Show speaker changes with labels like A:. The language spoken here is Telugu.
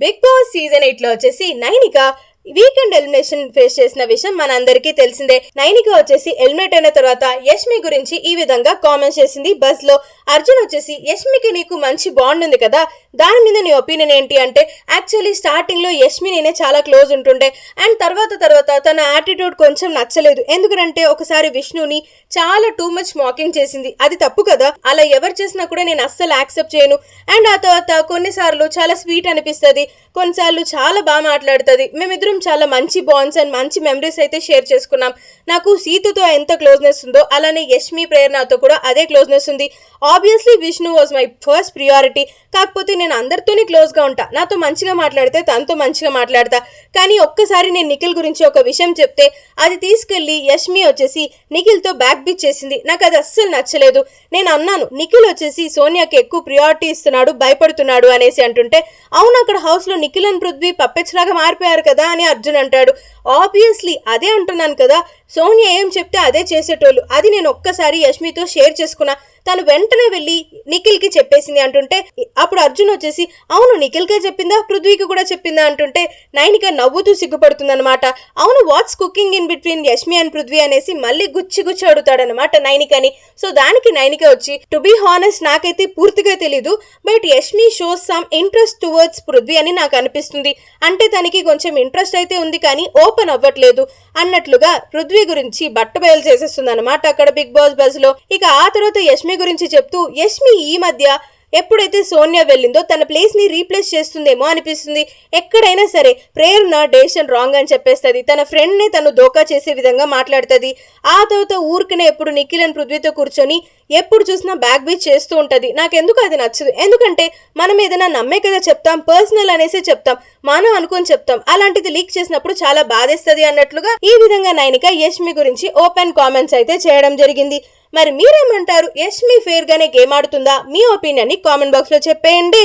A: బిగ్ బాస్ సీజన్ 8 లో వచ్చేసి నైనిక వీకెండ్ ఎలిమినేషన్ ఫేస్ చేసిన విషయం మనందరికీ తెలిసిందే. నైనిక వచ్చేసి ఎలిమినేట్ అయిన తర్వాత యష్మి గురించి ఈ విధంగా కామెంట్స్ చేసింది బస్ లో. అర్జున్ వచ్చేసి యష్మికి నీకు మంచి బాండ్ ఉంది కదా, దాని మీద నీ ఒపీనియన్ ఏంటి అంటే, యాక్చువల్లీ స్టార్టింగ్ లో యష్మి నేనే చాలా క్లోజ్ ఉంటుండే అండ్ తర్వాత తన యాటిట్యూడ్ కొంచెం నచ్చలేదు. ఎందుకంటే ఒకసారి విష్ణుని చాలా టూ మచ్ మాకింగ్ చేసింది, అది తప్పు కదా, అలా ఎవరు చేసినా కూడా నేను అస్సలు యాక్సెప్ట్ చేయను. అండ్ ఆ తర్వాత కొన్నిసార్లు చాలా స్వీట్ అనిపిస్తుంది, కొన్నిసార్లు చాలా బాగా మాట్లాడుతుంది. మేమిద్దరం చాలా మంచి బాండ్స్ అండ్ మంచి మెమరీస్ అయితే షేర్ చేసుకున్నాం. నాకు సీతతో ఎంత క్లోజ్నెస్ ఉందో అలానే యష్మి ప్రేరణతో కూడా అదే క్లోజ్నెస్ ఉంది. Obviously Vishnu was my first priority. కాకపోతే నేను అందరితోనే క్లోజ్ గా ఉంటా, నాతో మంచిగా మాట్లాడితే తనతో మంచిగా మాట్లాడతా. కానీ ఒక్కసారి నేను నిఖిల్ గురించి ఒక విషయం చెప్తే అది తీసుకెళ్లి యష్మి వచ్చేసి నిఖిల్ తో బ్యాక్ బిచ్ చేసింది. నాకు అది అస్సలు నచ్చలేదు. నేను అన్నాను నిఖిల్ వచ్చేసి సోనియాకి ఎక్కువ ప్రియారిటీ ఇస్తున్నాడు, భయపడుతున్నాడు అనేసి అంటుంటే, అవును అక్కడ హౌస్ లో నిఖిల్ అండ్ పృథ్వీ పప్పెట్స్ లాగా మారిపోయారు కదా అని అర్జున్ అంటాడు. ఆబ్వియస్లీ అదే అంటున్నాను కదా, సోనియా ఏం చెప్తే అదే చేసేటోళ్ళు. అది నేను ఒక్కసారి యష్మితో షేర్ చేసుకున్నా, తను వెంటనే వెళ్ళి నిఖిల్ కి చెప్పేసింది అంటుంటే, అప్పుడు అర్జున్ వచ్చేసి అవును నిఖిల్కే చెప్పిందా పృథ్వీకి కూడా చెప్పిందా అంటుంటే నైనిక నవ్వుతూ సిగ్గుపడుతుంది అనమాట. అవును what's cooking in between Yashmi and Prithvi అనేసి మళ్ళీ గుచ్చి అడుగుతాడనమాట నైనికని. సో దానికి నైనిక వచ్చి, టు బి హానెస్ట్ నాకైతే పూర్తిగా తెలీదు, but Yashmi shows some interest towards Prithvi అని నాకు అనిపిస్తుంది. అంటే తనకి కొంచెం ఇంట్రెస్ట్ అయితే ఉంది కానీ ఓపెన్ అవ్వట్లేదు అన్నట్లుగా పృథ్వీ గురించి బట్టబయలు చేసేస్తుంది అనమాట అక్కడ బిగ్ బాస్ బస్ లో. ఇక ఆ తర్వాత యష్మి గురించి చెప్తూ, యష్మి ఈ మధ్య ఎప్పుడైతే సోనియా వెళ్ళిందో తన ప్లేస్ ని రీప్లేస్ చేస్తుందేమో అనిపిస్తుంది. ఎక్కడైనా సరే ప్రేరణ డెసిషన్ రాంగ్ అని చెప్పేస్తుంది, తన ఫ్రెండ్ నే తను దోకా చేసే విధంగా మాట్లాడుతుంది. ఆ తర్వాత ఊరికనే ఎప్పుడు నిఖిల్ అండ్ పృథ్వీతో కూర్చొని ఎప్పుడు చూసినా బ్యాక్ బీచ్ చేస్తూ ఉంటది. నాకెందుకు అది నచ్చదు. ఎందుకంటే మనం ఏదైనా నమ్మే కదా చెప్తాం, పర్సనల్ అనేసి చెప్తాం, మనం అనుకొని చెప్తాం. అలాంటిది లీక్ చేసినప్పుడు చాలా బాధేస్తుంది అన్నట్లుగా ఈ విధంగా నైనిక యష్మి గురించి ఓపెన్ కామెంట్స్ అయితే చేయడం జరిగింది. మరి మీరేమంటారు? యష్మి ఫేర్ గానే గేమ్ ఆడుతుందా? మీ ఒపీనియన్ ని కామెంట్ బాక్స్ లో చెప్పేయండి.